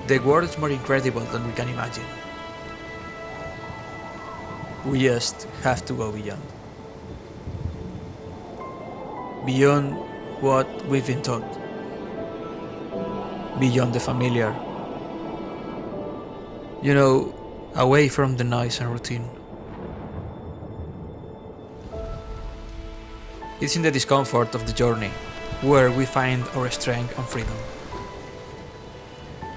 The world is more incredible than we can imagine. We just have to go beyond. Beyond what we've been taught. Beyond the familiar. You know, away from the noise and routine. It's in the discomfort of the journey where we find our strength and freedom.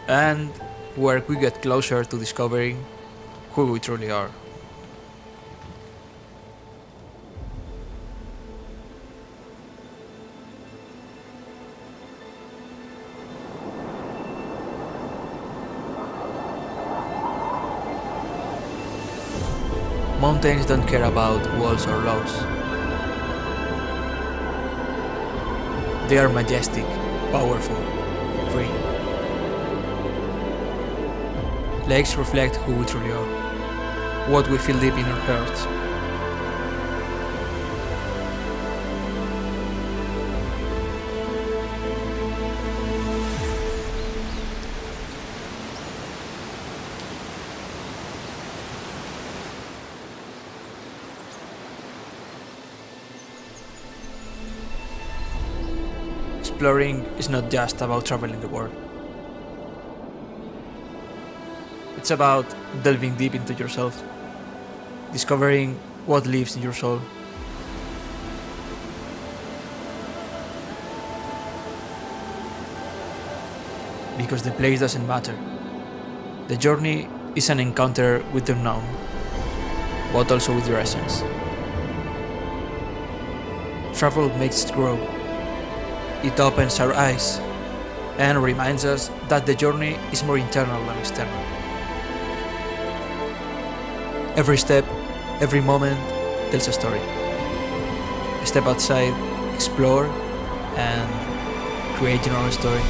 And where we get closer to discovering who we truly are. Mountains don't care about walls or laws. They are majestic, powerful, free. Lakes reflect who we truly are, what we feel deep in our hearts. Exploring is not just about traveling the world. It's about delving deep into yourself, discovering what lives in your soul. Because the place doesn't matter. The journey is an encounter with the unknown, but also with your essence. Travel makes us grow. It opens our eyes and reminds us that the journey is more internal than external. Every step, every moment tells a story. Step outside, explore, and create your own story.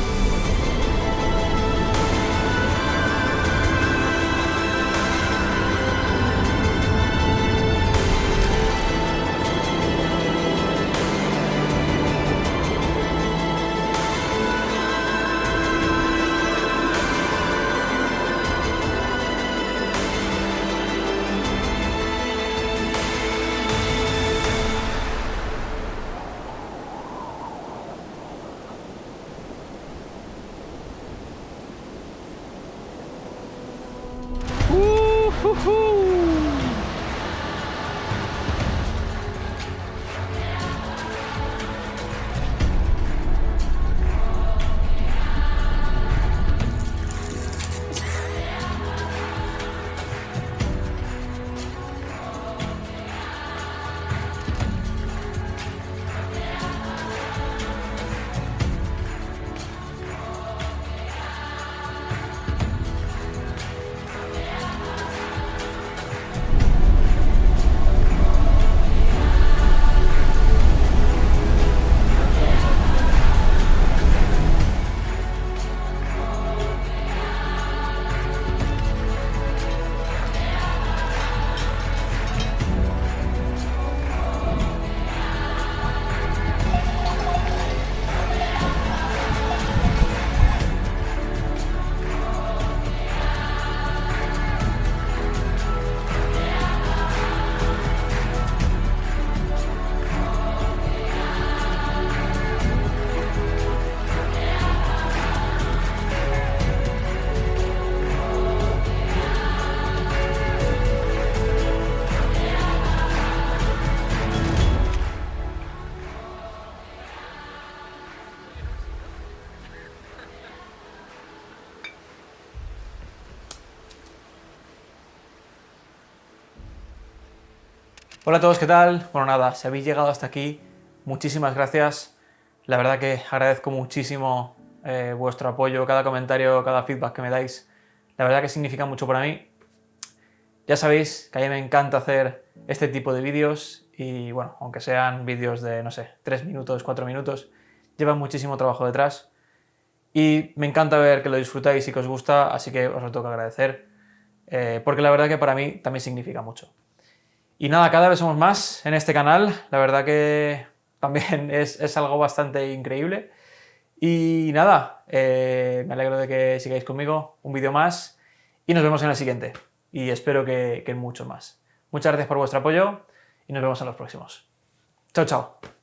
Hola a todos, ¿qué tal? Bueno, nada, si habéis llegado hasta aquí, muchísimas gracias. La verdad que agradezco muchísimo vuestro apoyo, cada comentario, cada feedback que me dais. La verdad que significa mucho para mí. Ya sabéis que a mí me encanta hacer este tipo de vídeos y, bueno, aunque sean vídeos de, no sé, 3 minutos, 4 minutos, llevan muchísimo trabajo detrás. Y me encanta ver que lo disfrutáis y que os gusta, así que os lo tengo que agradecer, porque la verdad que para mí también significa mucho. Y nada, cada vez somos más en este canal, la verdad que también es algo bastante increíble Y nada, me alegro de que sigáis conmigo, un vídeo más y nos vemos en el siguiente. Y espero que en muchos más. Muchas gracias por vuestro apoyo y nos vemos en los próximos. Chao, chao.